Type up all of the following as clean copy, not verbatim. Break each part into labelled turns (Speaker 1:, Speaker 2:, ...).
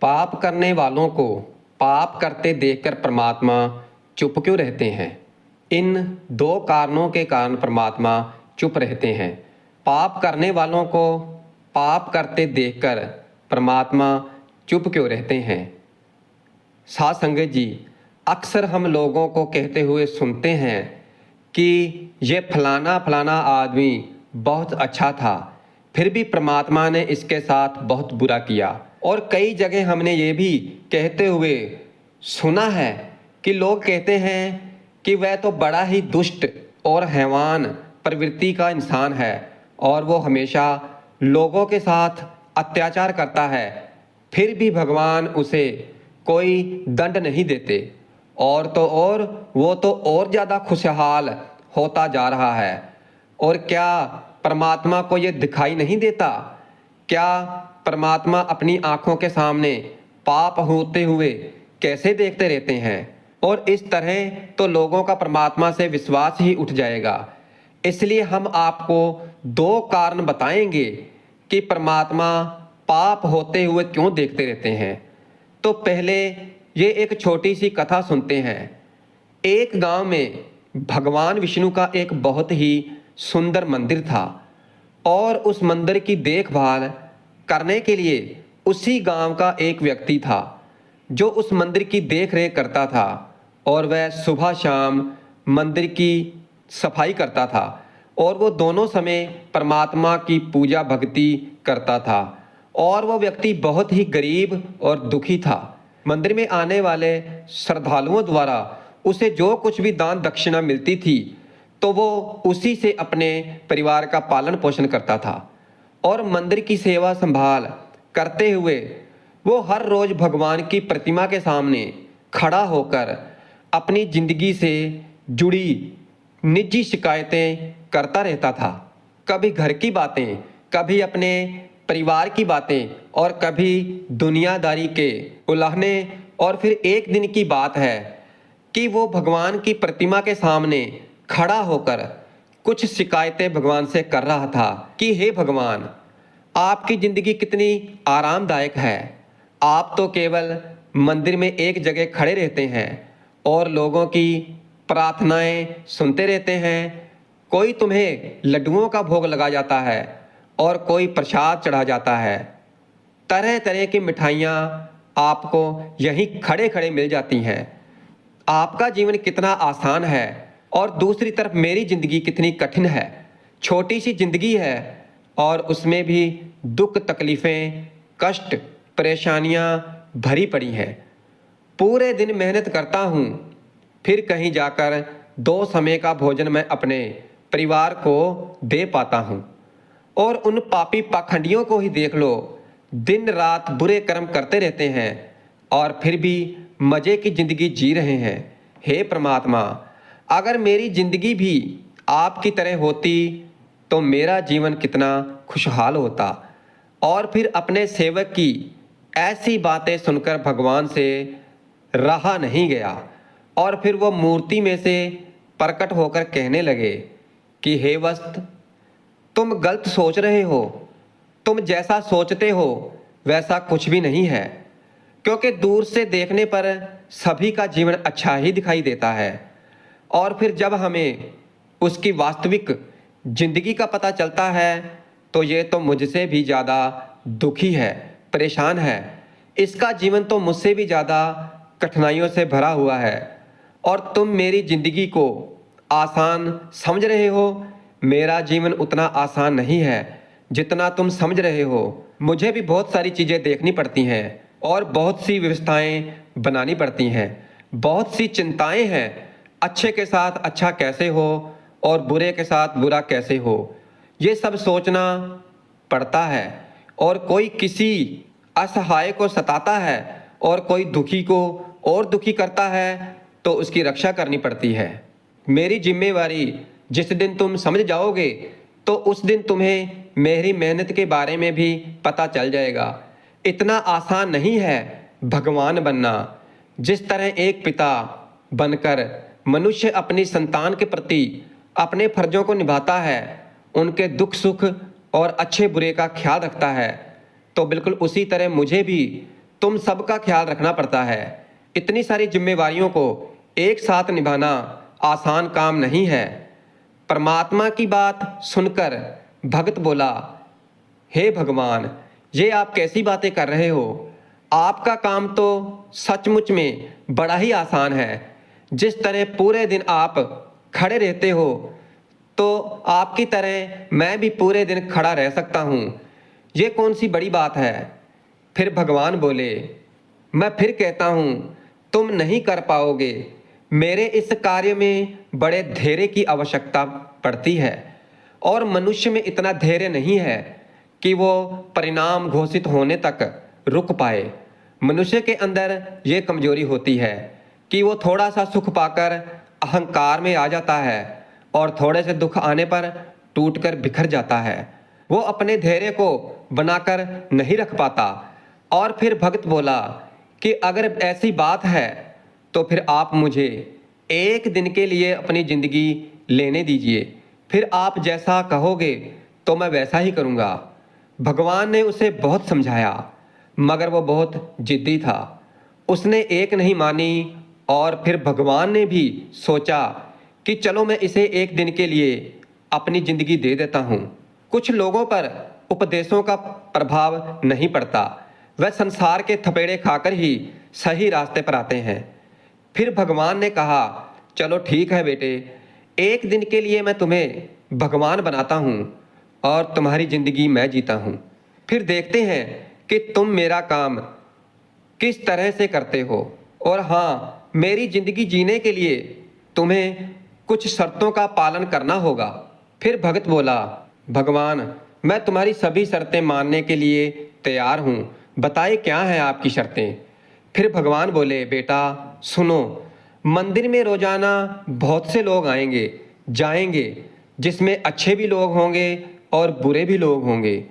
Speaker 1: पाप करने वालों को पाप करते देखकर परमात्मा चुप क्यों रहते हैं? इन दो कारणों के कारण परमात्मा चुप रहते हैं। पाप करने वालों को पाप करते देखकर परमात्मा चुप क्यों रहते हैं? साध संगत जी, अक्सर हम लोगों को कहते हुए सुनते हैं कि ये फलाना फलाना आदमी बहुत अच्छा था, फिर भी परमात्मा ने इसके साथ बहुत बुरा किया। और कई जगह हमने ये भी कहते हुए सुना है कि लोग कहते हैं कि वह तो बड़ा ही दुष्ट और हैवान प्रवृत्ति का इंसान है और वो हमेशा लोगों के साथ अत्याचार करता है, फिर भी भगवान उसे कोई दंड नहीं देते। और तो और वो तो और ज़्यादा खुशहाल होता जा रहा है। और क्या परमात्मा को ये दिखाई नहीं देता? क्या परमात्मा अपनी आंखों के सामने पाप होते हुए कैसे देखते रहते हैं? और इस तरह तो लोगों का परमात्मा से विश्वास ही उठ जाएगा। इसलिए हम आपको दो कारण बताएंगे कि परमात्मा पाप होते हुए क्यों देखते रहते हैं। तो पहले ये एक छोटी सी कथा सुनते हैं। एक गांव में भगवान विष्णु का एक बहुत ही सुंदर मंदिर था और उस मंदिर की देखभाल करने के लिए उसी गांव का एक व्यक्ति था जो उस मंदिर की देख रेख करता था और वह सुबह शाम मंदिर की सफाई करता था और वो दोनों समय परमात्मा की पूजा भक्ति करता था। और वो व्यक्ति बहुत ही गरीब और दुखी था। मंदिर में आने वाले श्रद्धालुओं द्वारा उसे जो कुछ भी दान दक्षिणा मिलती थी तो वो उसी से अपने परिवार का पालन पोषण करता था। और मंदिर की सेवा संभाल करते हुए वो हर रोज भगवान की प्रतिमा के सामने खड़ा होकर अपनी जिंदगी से जुड़ी निजी शिकायतें करता रहता था। कभी घर की बातें, कभी अपने परिवार की बातें और कभी दुनियादारी के उलाहने। और फिर एक दिन की बात है कि वो भगवान की प्रतिमा के सामने खड़ा होकर कुछ शिकायतें भगवान से कर रहा था कि हे भगवान, आपकी ज़िंदगी कितनी आरामदायक है। आप तो केवल मंदिर में एक जगह खड़े रहते हैं और लोगों की प्रार्थनाएं सुनते रहते हैं। कोई तुम्हें लड्डुओं का भोग लगा जाता है और कोई प्रसाद चढ़ा जाता है। तरह तरह की मिठाइयाँ आपको यहीं खड़े खड़े मिल जाती हैं। आपका जीवन कितना आसान है और दूसरी तरफ मेरी ज़िंदगी कितनी कठिन है। छोटी सी ज़िंदगी है और उसमें भी दुख तकलीफ़ें कष्ट परेशानियाँ भरी पड़ी हैं। पूरे दिन मेहनत करता हूँ, फिर कहीं जाकर 2 समय का भोजन मैं अपने परिवार को दे पाता हूँ। और उन पापी पाखंडियों को ही देख लो, दिन रात बुरे कर्म करते रहते हैं और फिर भी मज़े की ज़िंदगी जी रहे हैं। हे परमात्मा, अगर मेरी ज़िंदगी भी आपकी तरह होती तो मेरा जीवन कितना खुशहाल होता। और फिर अपने सेवक की ऐसी बातें सुनकर भगवान से रहा नहीं गया और फिर वो मूर्ति में से प्रकट होकर कहने लगे कि हे वस्त, तुम गलत सोच रहे हो। तुम जैसा सोचते हो वैसा कुछ भी नहीं है, क्योंकि दूर से देखने पर सभी का जीवन अच्छा ही दिखाई देता है और फिर जब हमें उसकी वास्तविक जिंदगी का पता चलता है तो ये तो मुझसे भी ज़्यादा दुखी है, परेशान है। इसका जीवन तो मुझसे भी ज़्यादा कठिनाइयों से भरा हुआ है और तुम मेरी ज़िंदगी को आसान समझ रहे हो। मेरा जीवन उतना आसान नहीं है जितना तुम समझ रहे हो। मुझे भी बहुत सारी चीज़ें देखनी पड़ती हैं और बहुत सी व्यवस्थाएं बनानी पड़ती हैं, बहुत सी चिंताएं हैं। अच्छे के साथ अच्छा कैसे हो और बुरे के साथ बुरा कैसे हो, ये सब सोचना पड़ता है। और कोई किसी असहाय को सताता है और कोई दुखी को और दुखी करता है तो उसकी रक्षा करनी पड़ती है। मेरी जिम्मेवारी जिस दिन तुम समझ जाओगे तो उस दिन तुम्हें मेरी मेहनत के बारे में भी पता चल जाएगा। इतना आसान नहीं है भगवान बनना। जिस तरह एक पिता बनकर मनुष्य अपनी संतान के प्रति अपने फर्जों को निभाता है, उनके दुख सुख और अच्छे बुरे का ख्याल रखता है, तो बिल्कुल उसी तरह मुझे भी तुम सबका ख्याल रखना पड़ता है। इतनी सारी जिम्मेवारियों को एक साथ निभाना आसान काम नहीं है। परमात्मा की बात सुनकर भगत बोला, हे भगवान, ये आप कैसी बातें कर रहे हो? आपका काम तो सचमुच में बड़ा ही आसान है। जिस तरह पूरे दिन आप खड़े रहते हो, तो आपकी तरह मैं भी पूरे दिन खड़ा रह सकता हूँ। ये कौन सी बड़ी बात है? फिर भगवान बोले, मैं फिर कहता हूँ, तुम नहीं कर पाओगे। मेरे इस कार्य में बड़े धैर्य की आवश्यकता पड़ती है और मनुष्य में इतना धैर्य नहीं है कि वो परिणाम घोषित होने तक रुक पाए। मनुष्य के अंदर ये कमजोरी होती है कि वो थोड़ा सा सुख पाकर अहंकार में आ जाता है और थोड़े से दुख आने पर टूटकर बिखर जाता है। वो अपने धैर्य को बनाकर नहीं रख पाता। और फिर भक्त बोला कि अगर ऐसी बात है तो फिर आप मुझे एक दिन के लिए अपनी ज़िंदगी लेने दीजिए, फिर आप जैसा कहोगे तो मैं वैसा ही करूँगा। भगवान ने उसे बहुत समझाया, मगर वो बहुत जिद्दी था। उसने एक नहीं मानी और फिर भगवान ने भी सोचा कि चलो मैं इसे एक दिन के लिए अपनी ज़िंदगी दे देता हूँ। कुछ लोगों पर उपदेशों का प्रभाव नहीं पड़ता, वह संसार के थपेड़े खाकर ही सही रास्ते पर आते हैं। फिर भगवान ने कहा, चलो ठीक है बेटे, एक दिन के लिए मैं तुम्हें भगवान बनाता हूँ और तुम्हारी ज़िंदगी मैं जीता हूँ। फिर देखते हैं कि तुम मेरा काम किस तरह से करते हो। और हाँ, मेरी ज़िंदगी जीने के लिए तुम्हें कुछ शर्तों का पालन करना होगा। फिर भगत बोला, भगवान, मैं तुम्हारी सभी शर्तें मानने के लिए तैयार हूँ, बताइए क्या हैं आपकी शर्तें। फिर भगवान बोले, बेटा सुनो, मंदिर में रोजाना बहुत से लोग आएंगे जाएंगे, जिसमें अच्छे भी लोग होंगे और बुरे भी लोग होंगे।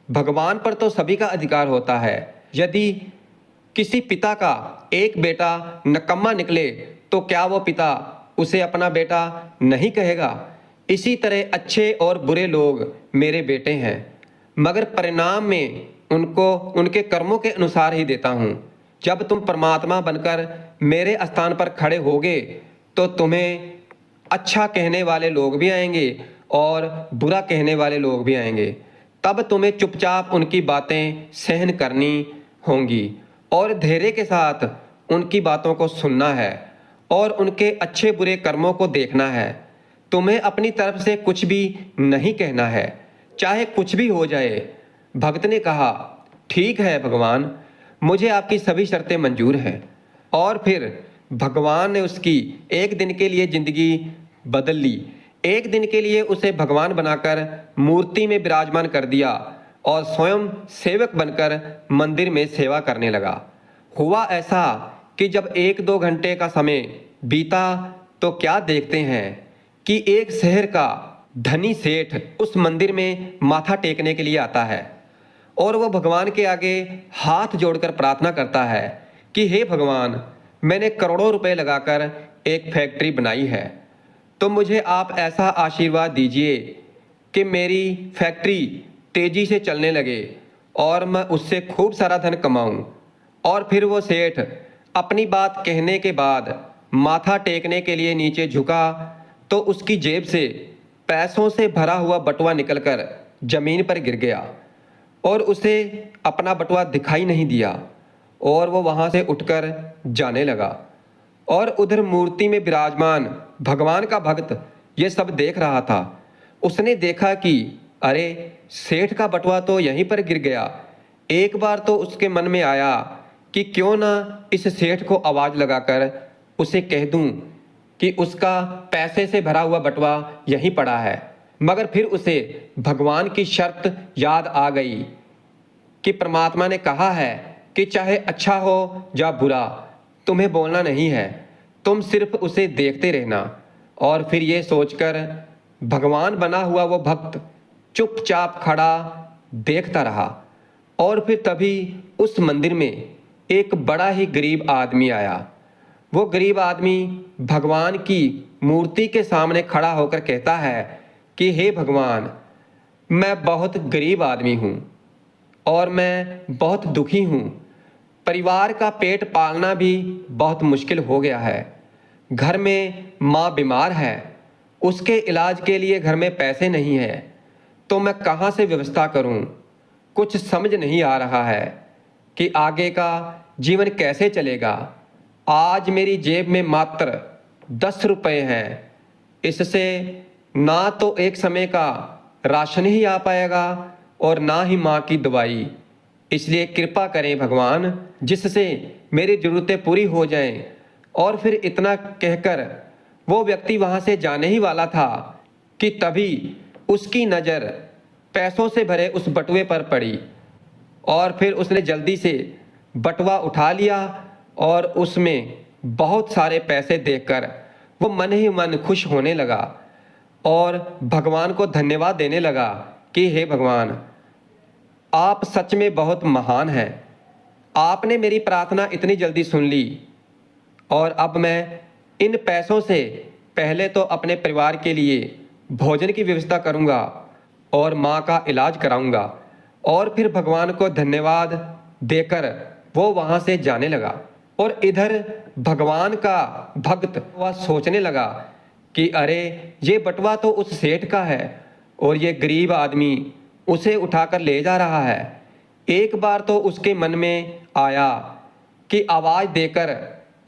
Speaker 1: भगवान पर तो सभी का अधिकार होता है। यदि किसी पिता का एक बेटा नकम्मा निकले तो क्या वो पिता उसे अपना बेटा नहीं कहेगा? इसी तरह अच्छे और बुरे लोग मेरे बेटे हैं, मगर परिणाम में उनको उनके कर्मों के अनुसार ही देता हूँ। जब तुम परमात्मा बनकर मेरे स्थान पर खड़े होगे तो तुम्हें अच्छा कहने वाले लोग भी आएंगे और बुरा कहने वाले लोग भी आएंगे। तब तुम्हें चुपचाप उनकी बातें सहन करनी होंगी और धैर्य के साथ उनकी बातों को सुनना है और उनके अच्छे बुरे कर्मों को देखना है। तुम्हें अपनी तरफ से कुछ भी नहीं कहना है, चाहे कुछ भी हो जाए। भक्त ने कहा, ठीक है भगवान, मुझे आपकी सभी शर्तें मंजूर हैं। और फिर भगवान ने उसकी एक दिन के लिए ज़िंदगी बदल ली। एक दिन के लिए उसे भगवान बनाकर मूर्ति में विराजमान कर दिया और स्वयं सेवक बनकर मंदिर में सेवा करने लगा। हुआ ऐसा कि जब 1-2 घंटे का समय बीता तो क्या देखते हैं कि एक शहर का धनी सेठ उस मंदिर में माथा टेकने के लिए आता है और वह भगवान के आगे हाथ जोड़कर प्रार्थना करता है कि हे भगवान, मैंने करोड़ों रुपए लगाकर एक फैक्ट्री बनाई है, तो मुझे आप ऐसा आशीर्वाद दीजिए कि मेरी फैक्ट्री तेजी से चलने लगे और मैं उससे खूब सारा धन कमाऊं। और फिर वो सेठ अपनी बात कहने के बाद माथा टेकने के लिए नीचे झुका तो उसकी जेब से पैसों से भरा हुआ बटुआ निकलकर जमीन पर गिर गया और उसे अपना बटुआ दिखाई नहीं दिया और वो वहाँ से उठकर जाने लगा। और उधर मूर्ति में विराजमान भगवान का भक्त ये सब देख रहा था। उसने देखा कि अरे, सेठ का बटुआ तो यहीं पर गिर गया। एक बार तो उसके मन में आया कि क्यों ना इस सेठ को आवाज़ लगाकर उसे कह दूं कि उसका पैसे से भरा हुआ बटुआ यहीं पड़ा है। मगर फिर उसे भगवान की शर्त याद आ गई कि परमात्मा ने कहा है कि चाहे अच्छा हो या बुरा, तुम्हें बोलना नहीं है, तुम सिर्फ उसे देखते रहना। और फिर ये सोचकर भगवान बना हुआ वो भक्त चुपचाप खड़ा देखता रहा। और फिर तभी उस मंदिर में एक बड़ा ही गरीब आदमी आया। वो गरीब आदमी भगवान की मूर्ति के सामने खड़ा होकर कहता है कि हे भगवान, मैं बहुत गरीब आदमी हूँ और मैं बहुत दुखी हूँ, परिवार का पेट पालना भी बहुत मुश्किल हो गया है। घर में माँ बीमार है, उसके इलाज के लिए घर में पैसे नहीं है, तो मैं कहाँ से व्यवस्था करूँ? कुछ समझ नहीं आ रहा है कि आगे का जीवन कैसे चलेगा। आज मेरी जेब में मात्र 10 रुपये हैं। इससे ना तो एक समय का राशन ही आ पाएगा और ना ही माँ की दवाई। इसलिए कृपा करें भगवान, जिससे मेरी ज़रूरतें पूरी हो जाएं। और फिर इतना कहकर वो व्यक्ति वहाँ से जाने ही वाला था कि तभी उसकी नज़र पैसों से भरे उस बटुए पर पड़ी और फिर उसने जल्दी से बटुआ उठा लिया और उसमें बहुत सारे पैसे देखकर वो मन ही मन खुश होने लगा और भगवान को धन्यवाद देने लगा कि हे भगवान, आप सच में बहुत महान हैं। आपने मेरी प्रार्थना इतनी जल्दी सुन ली और अब मैं इन पैसों से पहले तो अपने परिवार के लिए भोजन की व्यवस्था करूंगा और माँ का इलाज कराऊंगा। और फिर भगवान को धन्यवाद देकर वो वहाँ से जाने लगा। और इधर भगवान का भक्त वह सोचने लगा कि अरे, ये बटुआ तो उस सेठ का है और ये गरीब आदमी उसे उठाकर ले जा रहा है। एक बार तो उसके मन में आया कि आवाज़ देकर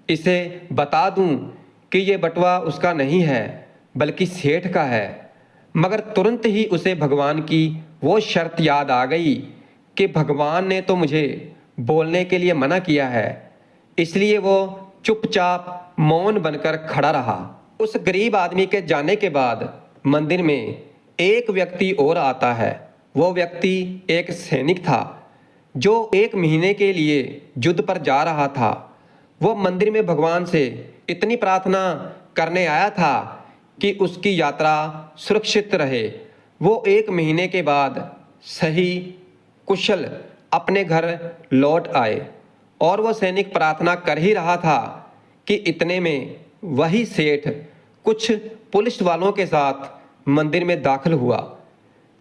Speaker 1: इसे बता दूं कि ये बटुआ उसका नहीं है बल्कि सेठ का है। मगर तुरंत ही उसे भगवान की वो शर्त याद आ गई कि भगवान ने तो मुझे बोलने के लिए मना किया है। इसलिए वो चुपचाप मौन बनकर खड़ा रहा। उस गरीब आदमी के जाने के बाद मंदिर में एक व्यक्ति और आता है। वो व्यक्ति एक सैनिक था जो 1 महीने के लिए युद्ध पर जा रहा था। वो मंदिर में भगवान से इतनी प्रार्थना करने आया था कि उसकी यात्रा सुरक्षित रहे। वो 1 महीने के बाद सही कुशल अपने घर लौट आए और वो सैनिक प्रार्थना कर ही रहा था कि इतने में वही सेठ कुछ पुलिस वालों के साथ मंदिर में दाखिल हुआ,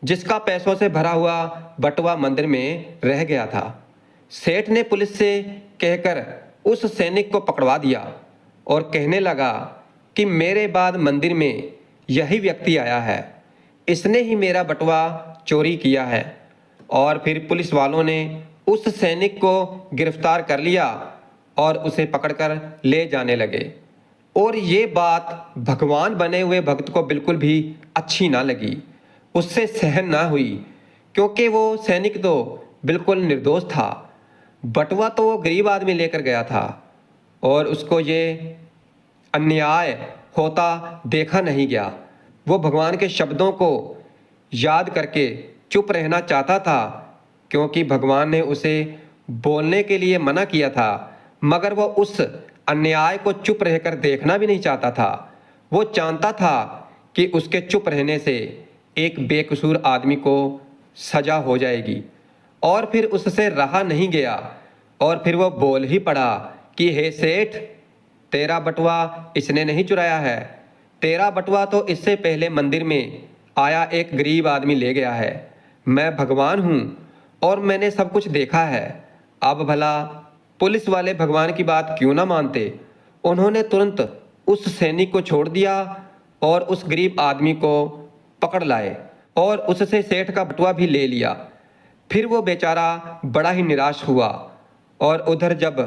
Speaker 1: जिसका पैसों से भरा हुआ बटुआ मंदिर में रह गया था। सेठ ने पुलिस से कहकर उस सैनिक को पकड़वा दिया और कहने लगा कि मेरे बाद मंदिर में यही व्यक्ति आया है, इसने ही मेरा बटुआ चोरी किया है। और फिर पुलिस वालों ने उस सैनिक को गिरफ्तार कर लिया और उसे पकड़कर ले जाने लगे। और ये बात भगवान बने हुए भक्त को बिल्कुल भी अच्छी ना लगी, उससे सहन ना हुई, क्योंकि वो सैनिक तो बिल्कुल निर्दोष था। बटुआ तो वो गरीब आदमी लेकर गया था और उसको ये अन्याय होता देखा नहीं गया। वो भगवान के शब्दों को याद करके चुप रहना चाहता था, क्योंकि भगवान ने उसे बोलने के लिए मना किया था, मगर वो उस अन्याय को चुप रहकर देखना भी नहीं चाहता था। वो जानता था कि उसके चुप रहने से एक बेकसूर आदमी को सजा हो जाएगी। और फिर उससे रहा नहीं गया और फिर वो बोल ही पड़ा कि हे सेठ, तेरा बटुआ इसने नहीं चुराया है, तेरा बटुआ तो इससे पहले मंदिर में आया एक गरीब आदमी ले गया है। मैं भगवान हूँ और मैंने सब कुछ देखा है। अब भला पुलिस वाले भगवान की बात क्यों ना मानते? उन्होंने तुरंत उस सैनिक को छोड़ दिया और उस गरीब आदमी को पकड़ लाए और उससे सेठ का बटुआ भी ले लिया। फिर वो बेचारा बड़ा ही निराश हुआ और उधर जब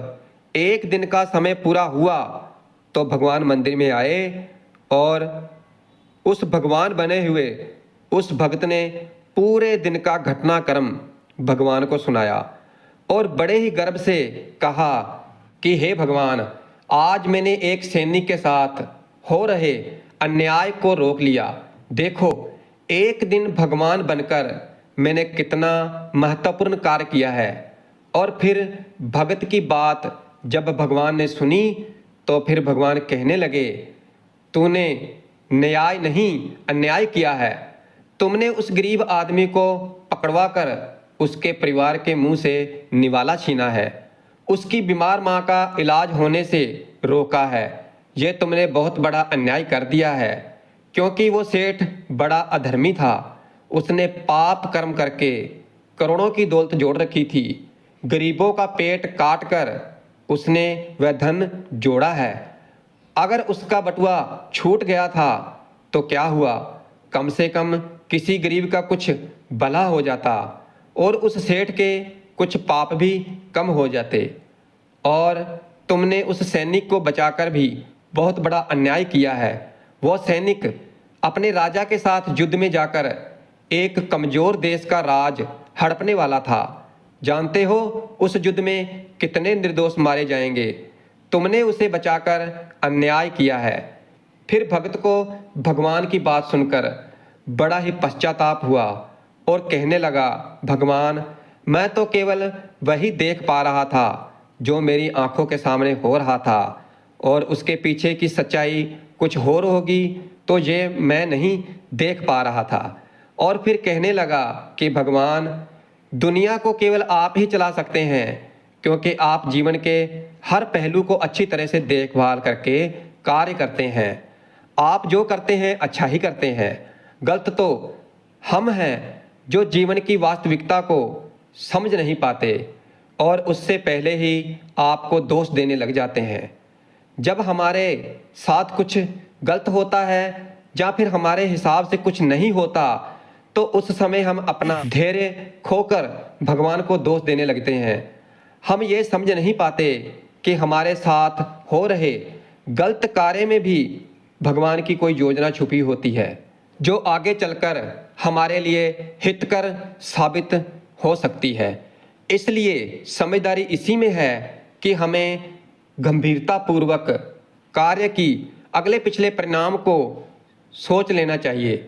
Speaker 1: 1 दिन का समय पूरा हुआ तो भगवान मंदिर में आए और उस भगवान बने हुए उस भक्त ने पूरे दिन का घटनाक्रम भगवान को सुनाया और बड़े ही गर्व से कहा कि हे भगवान, आज मैंने एक सैनिक के साथ हो रहे अन्याय को रोक लिया। देखो, एक दिन भगवान बनकर मैंने कितना महत्वपूर्ण कार्य किया है। और फिर भगत की बात जब भगवान ने सुनी तो फिर भगवान कहने लगे, तूने न्याय नहीं अन्याय किया है। तुमने उस गरीब आदमी को पकड़वा कर उसके परिवार के मुंह से निवाला छीना है, उसकी बीमार माँ का इलाज होने से रोका है। यह तुमने बहुत बड़ा अन्याय कर दिया है, क्योंकि वो सेठ बड़ा अधर्मी था। उसने पाप कर्म करके करोड़ों की दौलत जोड़ रखी थी, गरीबों का पेट काट कर उसने वह धन जोड़ा है। अगर उसका बटुआ छूट गया था तो क्या हुआ, कम से कम किसी गरीब का कुछ भला हो जाता और उस सेठ के कुछ पाप भी कम हो जाते। और तुमने उस सैनिक को बचाकर भी बहुत बड़ा अन्याय किया है। वो सैनिक अपने राजा के साथ युद्ध में जाकर एक कमजोर देश का राज हड़पने वाला था। जानते हो उस युद्ध में कितने निर्दोष मारे जाएंगे। तुमने उसे बचाकर अन्याय किया है। फिर भक्त को भगवान की बात सुनकर बड़ा ही पश्चाताप हुआ और कहने लगा, भगवान, मैं तो केवल वही देख पा रहा था जो मेरी आंखों के सामने हो रहा था, और उसके पीछे की सच्चाई कुछ और होगी तो ये मैं नहीं देख पा रहा था। और फिर कहने लगा कि भगवान, दुनिया को केवल आप ही चला सकते हैं, क्योंकि आप जीवन के हर पहलू को अच्छी तरह से देखभाल करके कार्य करते हैं। आप जो करते हैं अच्छा ही करते हैं। गलत तो हम हैं जो जीवन की वास्तविकता को समझ नहीं पाते और उससे पहले ही आपको दोष देने लग जाते हैं। जब हमारे साथ कुछ गलत होता है या फिर हमारे हिसाब से कुछ नहीं होता तो उस समय हम अपना धैर्य खोकर भगवान को दोष देने लगते हैं। हम ये समझ नहीं पाते कि हमारे साथ हो रहे गलत कार्य में भी भगवान की कोई योजना छुपी होती है जो आगे चलकर हमारे लिए हितकर साबित हो सकती है। इसलिए समझदारी इसी में है कि हमें गंभीरता पूर्वक कार्य की अगले पिछले परिणाम को सोच लेना चाहिए।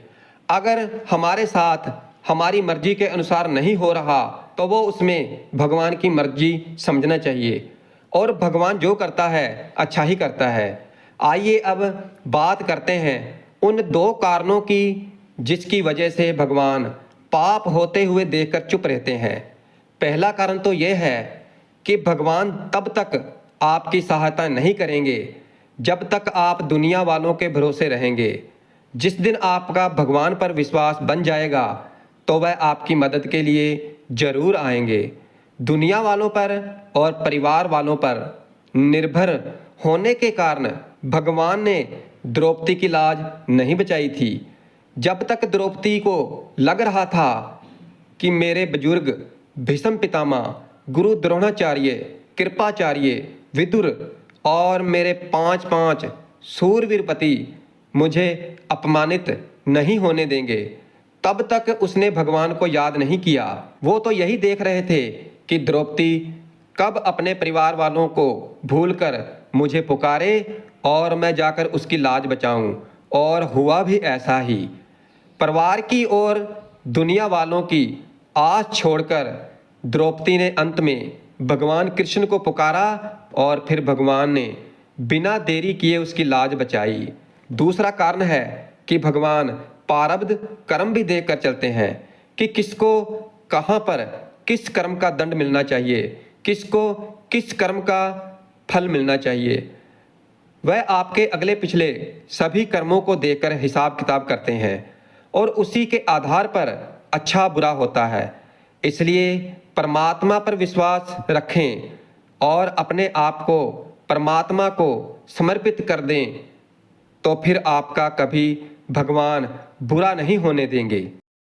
Speaker 1: अगर हमारे साथ हमारी मर्जी के अनुसार नहीं हो रहा तो वो उसमें भगवान की मर्जी समझना चाहिए, और भगवान जो करता है अच्छा ही करता है। आइए अब बात करते हैं उन दो कारणों की जिसकी वजह से भगवान पाप होते हुए देखकर चुप रहते हैं। पहला कारण तो यह है कि भगवान तब तक आपकी सहायता नहीं करेंगे जब तक आप दुनिया वालों के भरोसे रहेंगे। जिस दिन आपका भगवान पर विश्वास बन जाएगा तो वह आपकी मदद के लिए जरूर आएंगे। दुनिया वालों पर और परिवार वालों पर निर्भर होने के कारण भगवान ने द्रौपदी की लाज नहीं बचाई थी। जब तक द्रौपदी को लग रहा था कि मेरे बुजुर्ग भीष्म पितामह, गुरु द्रोणाचार्य, कृपाचार्य, विदुर और मेरे 5 सूरवीर पति मुझे अपमानित नहीं होने देंगे, तब तक उसने भगवान को याद नहीं किया। वो तो यही देख रहे थे कि द्रौपदी कब अपने परिवार वालों को भूलकर मुझे पुकारे और मैं जाकर उसकी लाज बचाऊं, और हुआ भी ऐसा ही। परिवार की और दुनिया वालों की आस छोड़कर द्रौपदी ने अंत में भगवान कृष्ण को पुकारा और फिर भगवान ने बिना देरी किए उसकी लाज बचाई। दूसरा कारण है कि भगवान प्रारब्ध कर्म भी देख कर चलते हैं कि किसको कहाँ पर किस कर्म का दंड मिलना चाहिए, किसको किस कर्म का फल मिलना चाहिए। वह आपके अगले पिछले सभी कर्मों को देखकर हिसाब किताब करते हैं और उसी के आधार पर अच्छा बुरा होता है। इसलिए परमात्मा पर विश्वास रखें और अपने आप को परमात्मा को समर्पित कर दें, तो फिर आपका कभी भगवान बुरा नहीं होने देंगे।